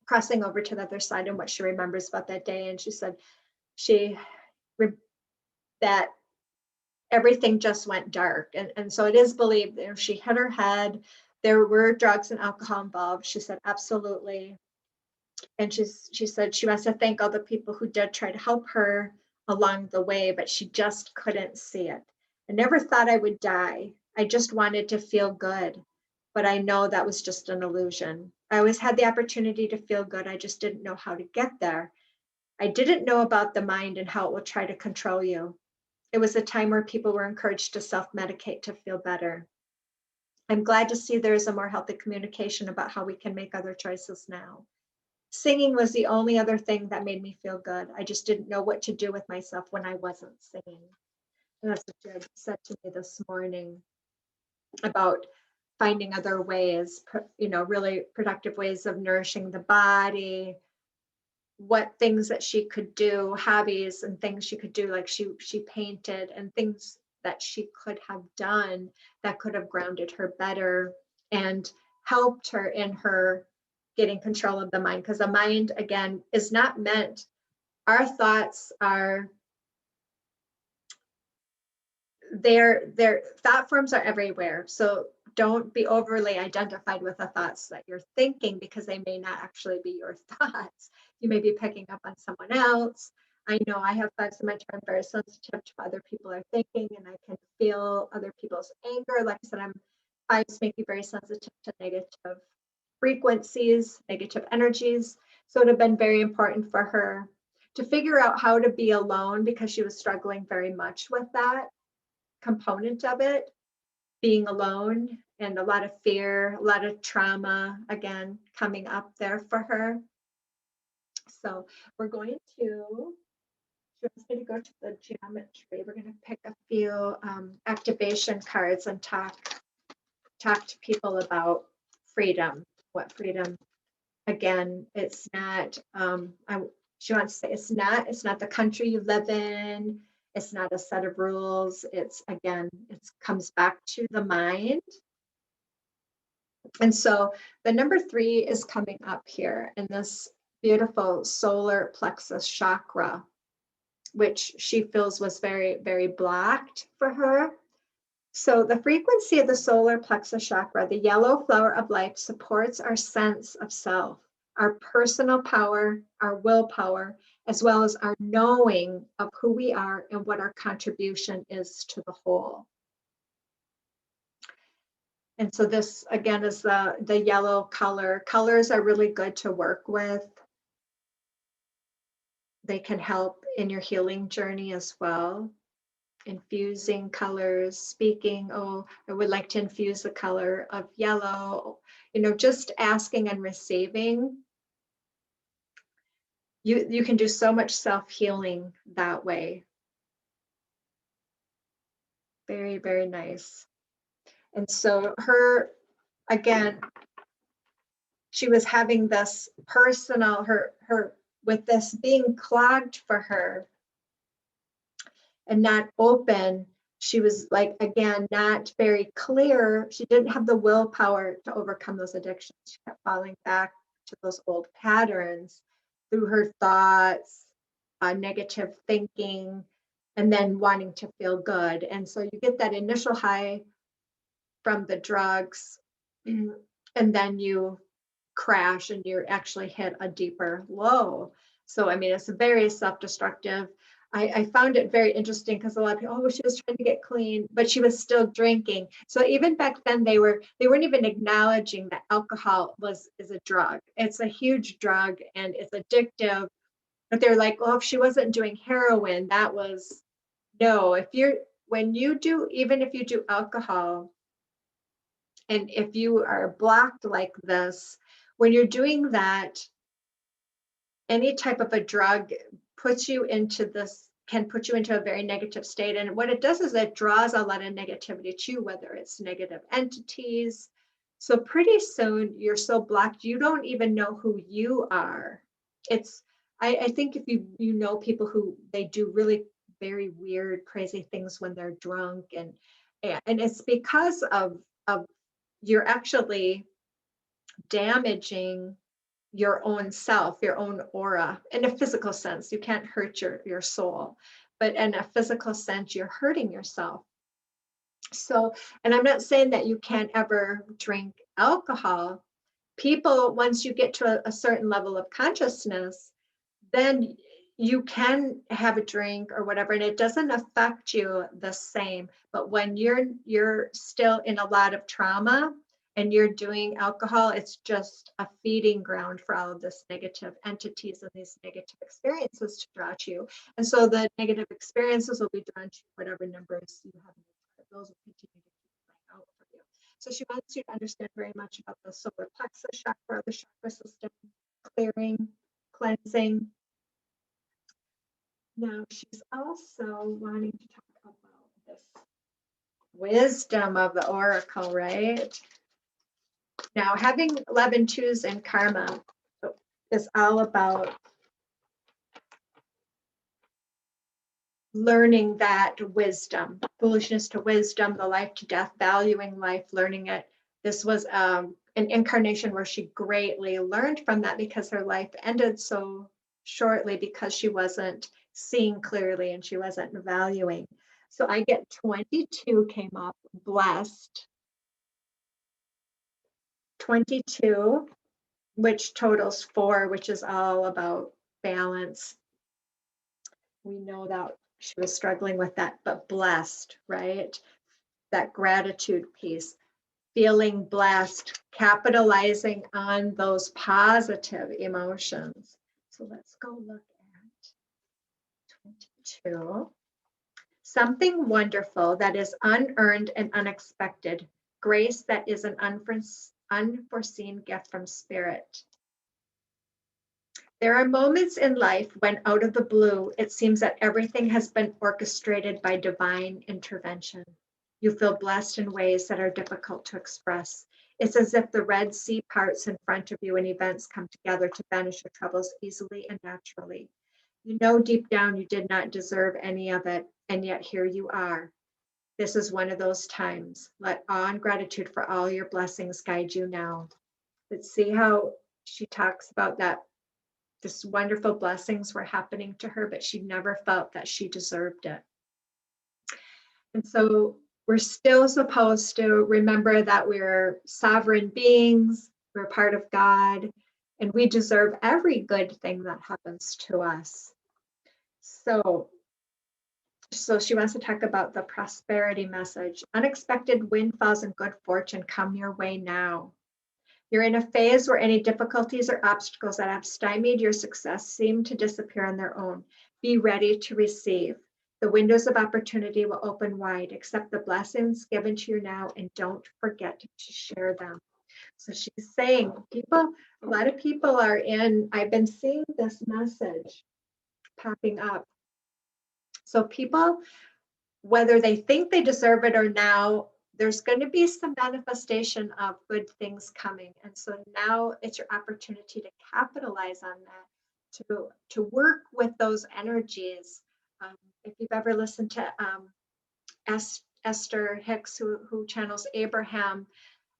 crossing over to the other side and what she remembers about that day. And she said that everything just went dark. And so it is believed that she hit her head. There were drugs and alcohol involved. She said, absolutely. And she said she wants to thank all the people who did try to help her along the way, but she just couldn't see it. I never thought I would die. I just wanted to feel good, but I know that was just an illusion. I always had the opportunity to feel good. I just didn't know how to get there. I didn't know about the mind and how it will try to control you. It was a time where people were encouraged to self-medicate to feel better. I'm glad to see there is a more healthy communication about how we can make other choices now. Singing was the only other thing that made me feel good. I just didn't know what to do with myself when I wasn't singing. And that's what Jared said to me this morning about finding other ways, really productive ways of nourishing the body, what things that she could do, hobbies and things she could do, like she painted, and things that she could have done that could have grounded her better and helped her in her getting control of the mind. Because the mind, again, is not meant, our thoughts are, their thought forms are everywhere. So don't be overly identified with the thoughts that you're thinking, because they may not actually be your thoughts. You may be picking up on someone else. I know I have thoughts in my time, very sensitive to what other people are thinking, and I can feel other people's anger. Like I said, fives make you very sensitive to negative frequencies, negative energies. So it would have been very important for her to figure out how to be alone, because she was struggling very much with that component of it, being alone, and a lot of fear, a lot of trauma, again, coming up there for her. So we're going to, she wants me to go to the geometry. We're going to pick a few activation cards and talk to people about freedom, what freedom, again, it's not, she wants to say it's not the country you live in. It's not a set of rules. It's, again, it comes back to the mind. And so the number 3 is coming up here in this beautiful solar plexus chakra, which she feels was very, very blocked for her. So the frequency of the solar plexus chakra, the yellow flower of life, supports our sense of self, our personal power, our willpower, as well as our knowing of who we are and what our contribution is to the whole. And so this, again, is the yellow color. Colors are really good to work with. They can help in your healing journey as well. Infusing colors, speaking, oh, I would like to infuse the color of yellow, just asking and receiving. You can do so much self-healing that way. Very, very nice. And so her, again, she was having this personal, her with this being clogged for her and not open, she was like, again, not very clear. She didn't have the willpower to overcome those addictions. She kept falling back to those old patterns through her thoughts, negative thinking, and then wanting to feel good. And so you get that initial high from the drugs, and then you crash and you actually hit a deeper low. So, I mean, it's very self-destructive. I found it very interesting because a lot of people, oh, she was trying to get clean, but she was still drinking. So even back then, they weren't even acknowledging that alcohol is a drug. It's a huge drug and it's addictive. But they're like, oh, if she wasn't doing heroin, that was no. Even if you do alcohol, and if you are blocked like this, when you're doing that, any type of a drug can put you into a very negative state. And what it does is it draws a lot of negativity to you, whether it's negative entities. So pretty soon you're so blocked, you don't even know who you are. I think if you know people who they do really very weird, crazy things when they're drunk, and it's because of you're actually damaging your own self, your own aura, in a physical sense. You can't hurt your soul, but in a physical sense, you're hurting yourself. So, and I'm not saying that you can't ever drink alcohol. People, once you get to a certain level of consciousness, then you can have a drink or whatever, and it doesn't affect you the same. But when you're still in a lot of trauma and you're doing alcohol, it's just a feeding ground for all of this negative entities and these negative experiences to draw to you. And so the negative experiences will be drawn to whatever numbers you have in your chart. Those will continue to keep playing out for you. So she wants you to understand very much about the solar plexus chakra, the chakra system, clearing, cleansing. Now, she's also wanting to talk about this wisdom of the oracle, right? Now, having 11 twos in karma is all about learning that wisdom, foolishness to wisdom, the life to death, valuing life, learning it. This was an incarnation where she greatly learned from that because her life ended so shortly because she wasn't seeing clearly and she wasn't valuing. So I get 22 came up, blessed. 22, which totals 4, which is all about balance. We know that she was struggling with that, but blessed, right? That gratitude piece, feeling blessed, capitalizing on those positive emotions. So let's go look at 22. Something wonderful that is unearned and unexpected, grace that is an unforeseen gift from spirit. There are moments in life when out of the blue, it seems that everything has been orchestrated by divine intervention. You feel blessed in ways that are difficult to express. It's as if the Red Sea parts in front of you and events come together to banish your troubles easily and naturally. You know deep down you did not deserve any of it, and yet here you are. This is one of those times. Let awe and gratitude for all your blessings guide you now. Let's see how she talks about that. This wonderful blessings were happening to her, but she never felt that she deserved it. And so we're still supposed to remember that we're sovereign beings, we're part of God, and we deserve every good thing that happens to us. So she wants to talk about the prosperity message. Unexpected windfalls and good fortune come your way now. You're in a phase where any difficulties or obstacles that have stymied your success seem to disappear on their own. Be ready to receive. The windows of opportunity will open wide. Accept the blessings given to you now and don't forget to share them. So she's saying a lot of people are in, I've been seeing this message popping up. So people, whether they think they deserve it or now, there's going to be some manifestation of good things coming. And so now it's your opportunity to capitalize on that, to work with those energies. If you've ever listened to Esther Hicks, who channels Abraham,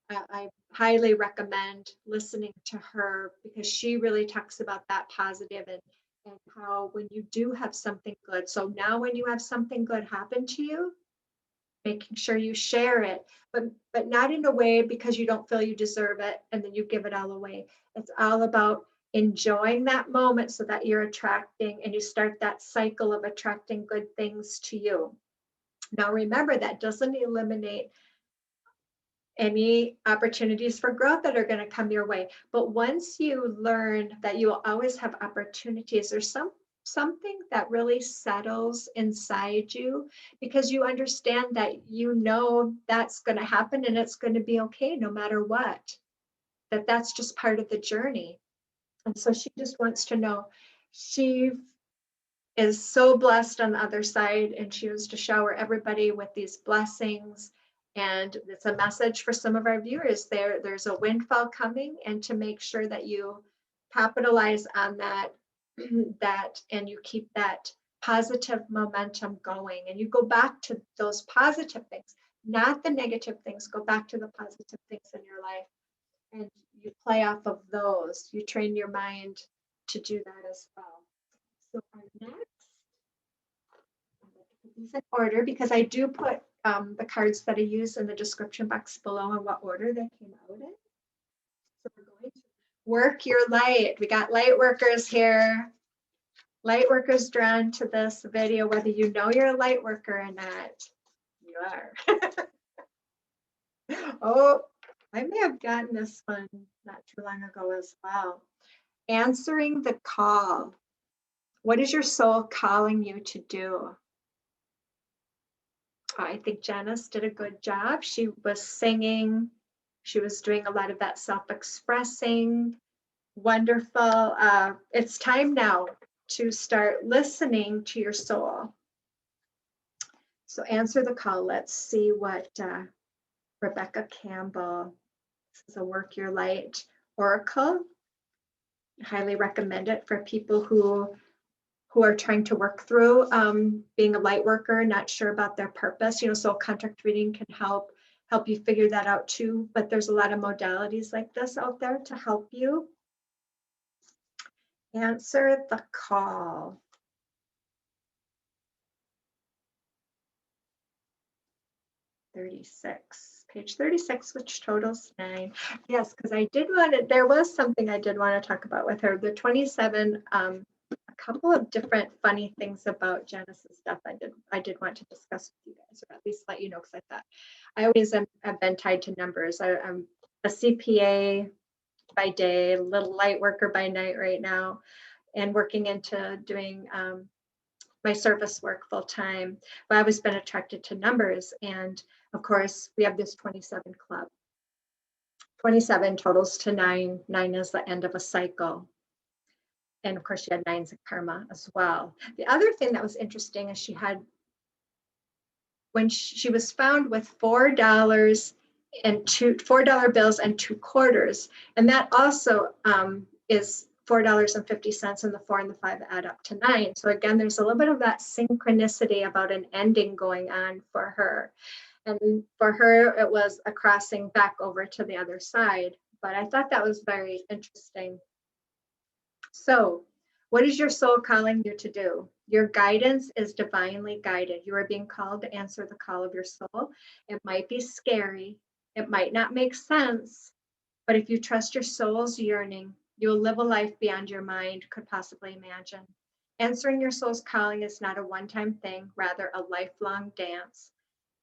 I highly recommend listening to her because she really talks about that positive and how when you do have something good. So now when you have something good happen to you, making sure you share it, but not in a way because you don't feel you deserve it and then you give it all away. It's all about enjoying that moment so that you're attracting and you start that cycle of attracting good things to you. Now remember, that doesn't eliminate any opportunities for growth that are going to come your way. But once you learn that you will always have opportunities, there's something that really settles inside you because you understand that you know that's going to happen and it's going to be okay no matter what, that's just part of the journey. And so she just wants to know she is so blessed on the other side, and she wants to shower everybody with these blessings. And it's a message for some of our viewers. There's a windfall coming, and to make sure that you capitalize on that, and you keep that positive momentum going, and you go back to those positive things, not the negative things. Go back to the positive things in your life, and you play off of those. You train your mind to do that as well. So our next these in order because I do put the cards that I use in the description box below and what order they came out in. So we're going to work your light. We got light workers here. Light workers drawn to this video, whether you know you're a light worker or not. You are. Oh, I may have gotten this one not too long ago as well. Answering the call. What is your soul calling you to do? I think Janis did a good job. She was singing. She was doing a lot of that self-expressing. Wonderful. It's time now to start listening to your soul. So answer the call. Let's see what Rebecca Campbell, this is a Work Your Light Oracle. Highly recommend it for people who are trying to work through being a light worker, not sure about their purpose. You know, soul contract reading can help you figure that out too. But there's a lot of modalities like this out there to help you. Answer the call. Page 36, which totals 9. Yes, because I did want to, there was something I did want to talk about with her. The 27, a couple of different funny things about Janis's stuff I did want to discuss with you guys, or at least let you know, because I thought I always have been tied to numbers. I'm a CPA by day, a little light worker by night right now, and working into doing my service work full time. But I've always been attracted to numbers. And of course, we have this 27 club. 27 totals to 9. 9 is the end of a cycle. And of course, she had 9s of karma as well. The other thing that was interesting is she had, when she was found with $4 and $4 bills and 2 quarters. And that also is $4.50, and the 4 and the 5 add up to 9. So again, there's a little bit of that synchronicity about an ending going on for her. And for her, it was a crossing back over to the other side. But I thought that was very interesting. So what is your soul calling you to do? Your guidance is divinely guided. You are being called to answer the call of your soul. It might be scary. It might not make sense. But if you trust your soul's yearning, you will live a life beyond your mind could possibly imagine. Answering your soul's calling is not a one-time thing, rather a lifelong dance.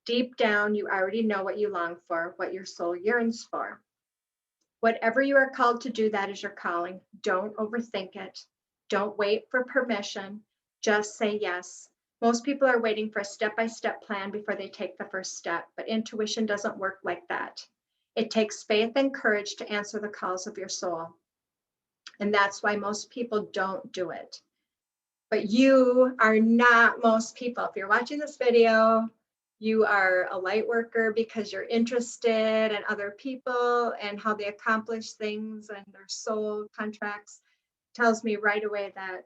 Deep down, you already know what you long for, what your soul yearns for. Whatever you are called to do, that is your calling. Don't overthink it. Don't wait for permission. Just say yes. Most people are waiting for a step-by-step plan before they take the first step, but intuition doesn't work like that. It takes faith and courage to answer the calls of your soul. And that's why most people don't do it. But you are not most people. If you're watching this video, you are a light worker because you're interested in other people and how they accomplish things and their soul contracts. Tells me right away that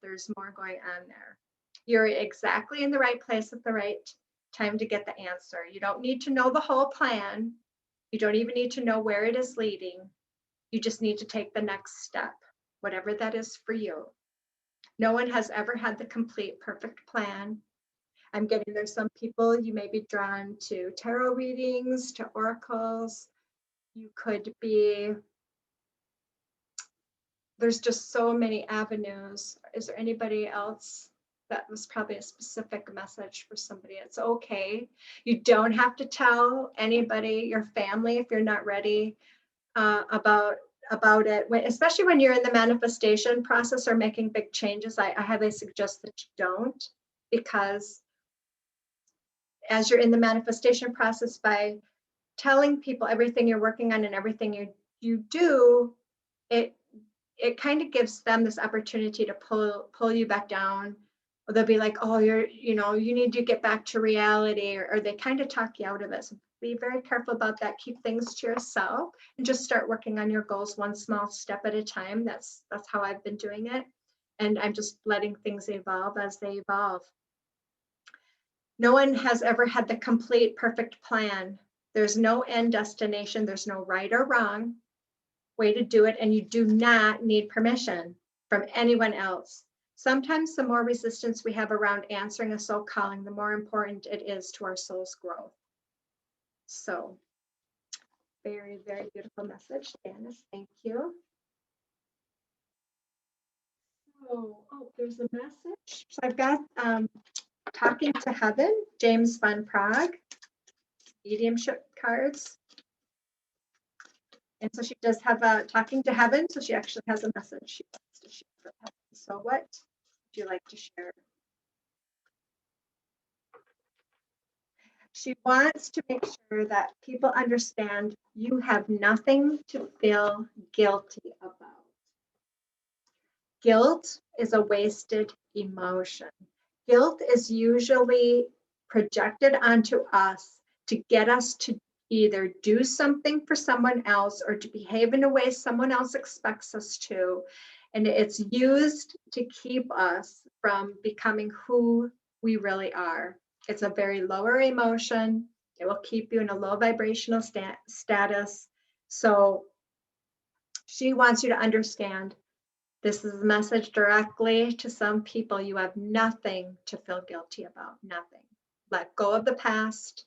there's more going on there. You're exactly in the right place at the right time to get the answer. You don't need to know the whole plan. You don't even need to know where it is leading. You just need to take the next step, whatever that is for you. No one has ever had the complete, perfect plan. I'm getting there's some people you may be drawn to tarot readings, to oracles. You could be, there's just so many avenues. Is there anybody else? That was probably a specific message for somebody. It's okay. You don't have to tell anybody, your family, if you're not ready about it, especially when you're in the manifestation process or making big changes. I highly suggest that you don't, because as you're in the manifestation process, by telling people everything you're working on and everything you do, it kind of gives them this opportunity to pull you back down. Or they'll be like, oh, you need to get back to reality, or they kind of talk you out of it. So be very careful about that. Keep things to yourself and just start working on your goals one small step at a time. That's how I've been doing it. And I'm just letting things evolve as they evolve. No one has ever had the complete perfect plan. There's no end destination. There's no right or wrong way to do it. And you do not need permission from anyone else. Sometimes the more resistance we have around answering a soul calling, the more important it is to our soul's growth. So very, very beautiful message, Janis. Thank you. Oh, there's a message. So I've got Talking to Heaven, James Van Prague, mediumship cards. And so she does have a Talking to Heaven, so she actually has a message she wants to share for heaven. So what would you like to share? She wants to make sure that people understand you have nothing to feel guilty about. Guilt is a wasted emotion. Guilt is usually projected onto us to get us to either do something for someone else or to behave in a way someone else expects us to. And it's used to keep us from becoming who we really are. It's a very lower emotion. It will keep you in a low vibrational status. So she wants you to understand this is a message directly to some people. You have nothing to feel guilty about, nothing. Let go of the past.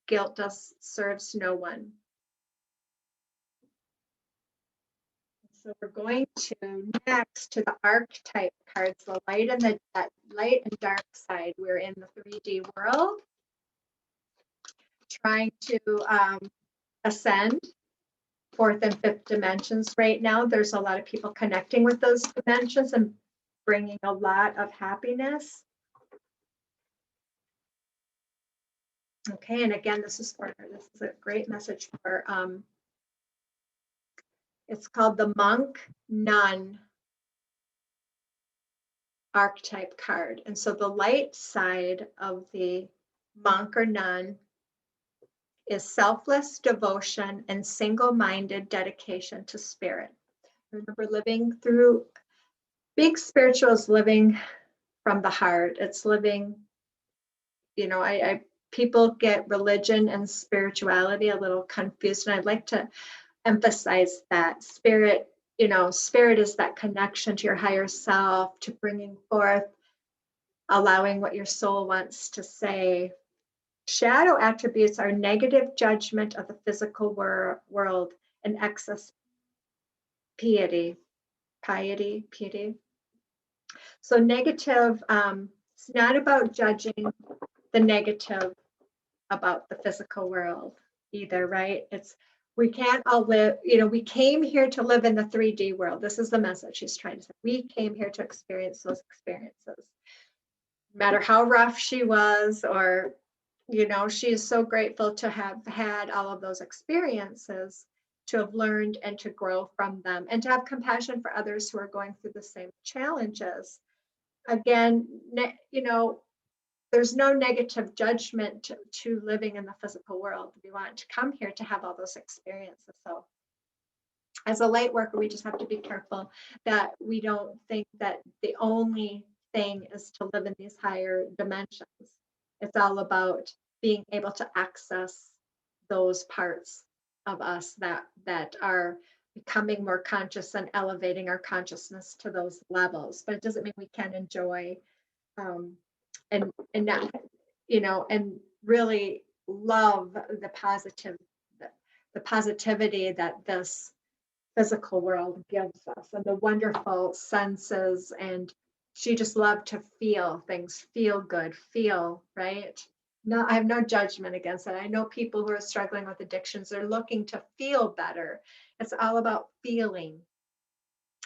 Guilt serves no one. So we're going to next to the archetype cards, the light and that light and dark side. We're in the 3D world, trying to ascend fourth and fifth dimensions right now. There's a lot of people connecting with those dimensions and bringing a lot of happiness. Okay, and again, this is a great message for, it's called the Monk Nun archetype card. And so the light side of the monk or nun is selfless devotion and single-minded dedication to spirit. Remember, living through big spirituals, living from the heart. It's living, you know, people get religion and spirituality a little confused, and I'd like to emphasize that spirit, you know, spirit is that connection to your higher self, to bringing forth, allowing what your soul wants to say. Shadow attributes are negative judgment of the physical world and excess piety. So negative, it's not about judging the negative about the physical world either, right? We can't all live, you know, we came here to live in the 3D world. This is the message she's trying to say. We came here to experience those experiences. No matter how rough she was, or, you know, she is so grateful to have had all of those experiences, to have learned and to grow from them, and to have compassion for others who are going through the same challenges. Again, you know, there's no negative judgment to living in the physical world. We want to come here to have all those experiences. So as a light worker, we just have to be careful that we don't think that the only thing is to live in these higher dimensions. It's all about being able to access those parts of us that are becoming more conscious and elevating our consciousness to those levels. But it doesn't mean we can't enjoy and not, you know, and really love the positivity that this physical world gives us, and the wonderful senses. And she just loved to feel things, feel good, feel right. No, I have no judgment against it. I know people who are struggling with addictions, they're looking to feel better. It's all about feeling,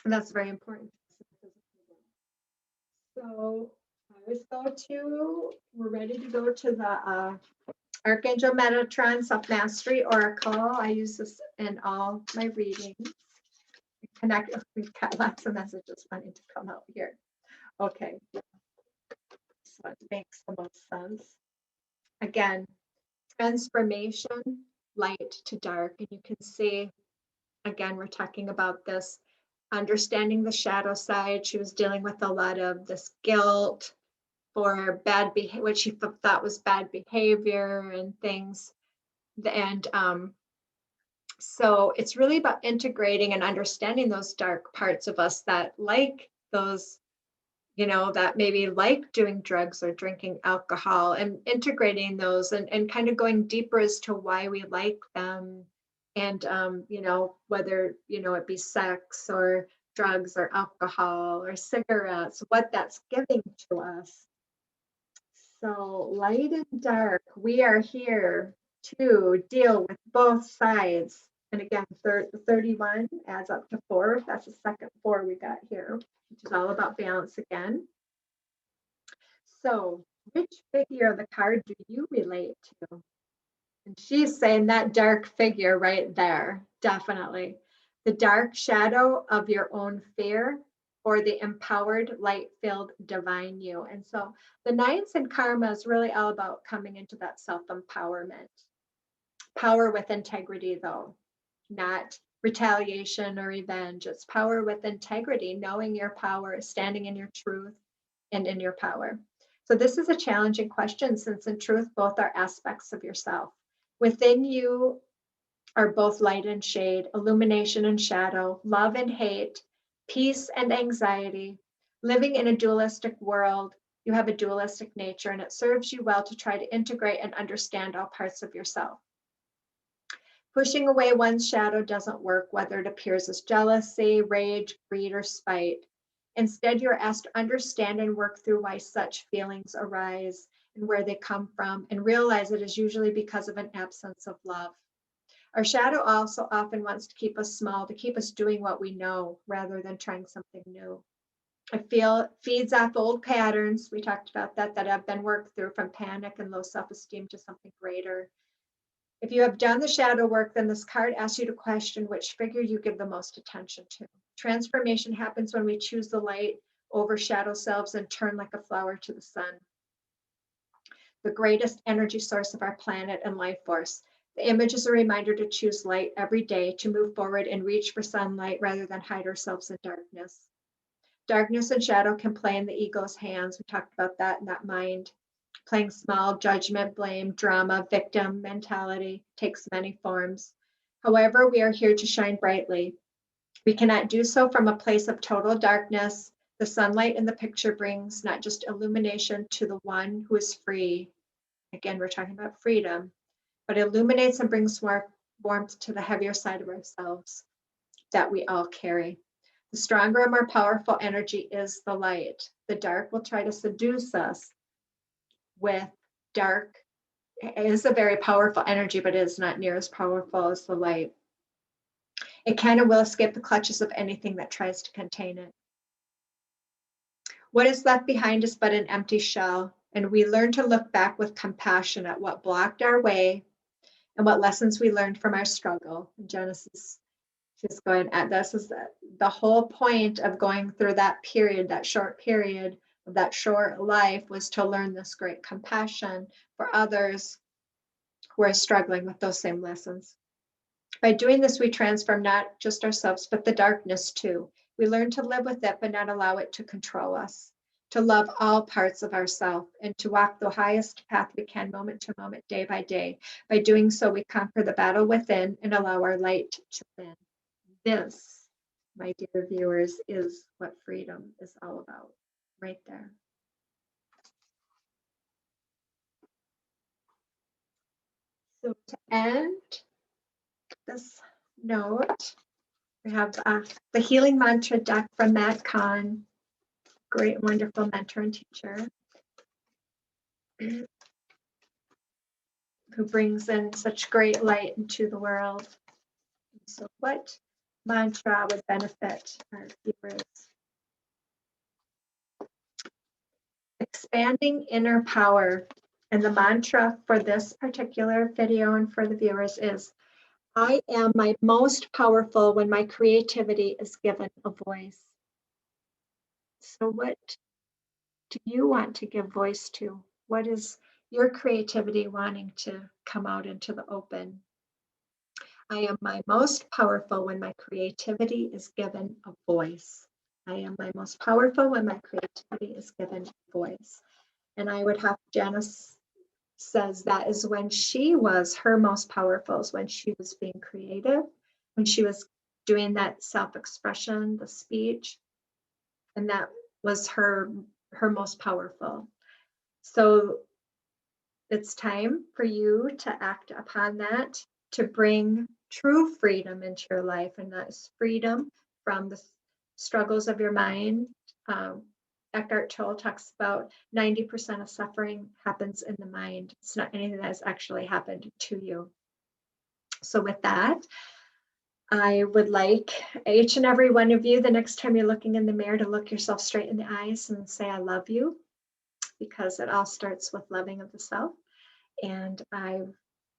and that's very important. So we're ready to go to the Archangel Metatron Self-Mastery Oracle. I use this in all my readings. We've got lots of messages wanting to come out here. Okay, so it makes the most sense. Again, transformation, light to dark. And you can see, again, we're talking about this, understanding the shadow side. She was dealing with a lot of this guilt for bad behavior, what she thought was bad behavior and things. And so it's really about integrating and understanding those dark parts of us that like those that maybe like doing drugs or drinking alcohol, and integrating those and kind of going deeper as to why we like them. And, whether, it be sex or drugs or alcohol or cigarettes, what that's giving to us. So light and dark, we are here to deal with both sides. And again, 31 adds up to 4. That's the second 4 we got here, which is all about balance again. So which figure of the card do you relate to? And she's saying that dark figure right there, definitely. The dark shadow of your own fear, or the empowered, light-filled divine you. And so the nines in karma is really all about coming into that self-empowerment. Power with integrity, though, not retaliation or revenge. It's power with integrity, knowing your power, standing in your truth and in your power. So this is a challenging question, since in truth, both are aspects of yourself. Within you are both light and shade, illumination and shadow, love and hate, peace and anxiety. Living in a dualistic world, you have a dualistic nature, and it serves you well to try to integrate and understand all parts of yourself. Pushing away one's shadow doesn't work, whether it appears as jealousy, rage, greed, or spite. Instead, you're asked to understand and work through why such feelings arise and where they come from, and realize it is usually because of an absence of love. Our shadow also often wants to keep us small, to keep us doing what we know rather than trying something new. It feeds off old patterns. We talked about that have been worked through, from panic and low self-esteem to something greater. If you have done the shadow work, then this card asks you to question which figure you give the most attention to. Transformation happens when we choose the light over shadow selves and turn like a flower to the sun, the greatest energy source of our planet and life force. The image is a reminder to choose light every day, to move forward and reach for sunlight rather than hide ourselves in darkness. Darkness and shadow can play in the ego's hands. We talked about that in that mind. Playing small, judgment, blame, drama, victim mentality takes many forms. However, we are here to shine brightly. We cannot do so from a place of total darkness. The sunlight in the picture brings not just illumination to the one who is free. Again, we're talking about freedom, but illuminates and brings more warmth to the heavier side of ourselves that we all carry. The stronger and more powerful energy is the light. The dark will try to seduce us with dark. It is a very powerful energy, but it is not near as powerful as the light. It can and will escape the clutches of anything that tries to contain it. What is left behind is but an empty shell, and we learn to look back with compassion at what blocked our way and what lessons we learned from our struggle. Genesis, she's going at this is the whole point of going through that period, that short period of that short life, was to learn this great compassion for others who are struggling with those same lessons. By doing this, we transform not just ourselves, but the darkness too. We learn to live with it, but not allow it to control us, to love all parts of ourselves, and to walk the highest path we can, moment to moment, day by day. By doing so, we conquer the battle within and allow our light to win. This, my dear viewers, is what freedom is all about, right there. So to end this note, we have the healing mantra deck from Matt Kahn, great, wonderful mentor and teacher, who brings in such great light into the world. So what mantra would benefit our viewers? Expanding inner power. And the mantra for this particular video and for the viewers is, I am my most powerful when my creativity is given a voice. So what do you want to give voice to? What is your creativity wanting to come out into the open? I am my most powerful when my creativity is given a voice. I am my most powerful when my creativity is given a voice. And I would have, Janis says that is when she was her most powerful, is when she was being creative, when she was doing that self-expression, the speech, and that was her most powerful. So it's time for you to act upon that, to bring true freedom into your life, and that's freedom from the struggles of your mind. Eckhart Tolle talks about 90% of suffering happens in the mind. It's not anything that has actually happened to you. So with that, I would like each and every one of you, the next time you're looking in the mirror, to look yourself straight in the eyes and say, I love you, because it all starts with loving of the self. And I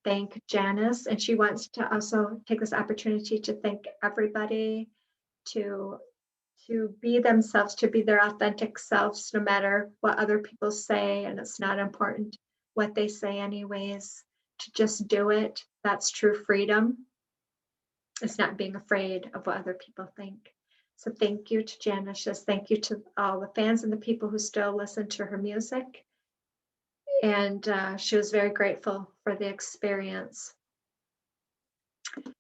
thank Janis, and she wants to also take this opportunity to thank everybody to be themselves, to be their authentic selves, no matter what other people say. And it's not important what they say anyways, to just do it. That's true freedom. It's not being afraid of what other people think. So thank you to Janis. Just thank you to all the fans and the people who still listen to her music. And she was very grateful for the experience.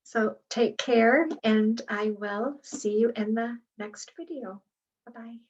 So take care, and I will see you in the next video. Bye-bye.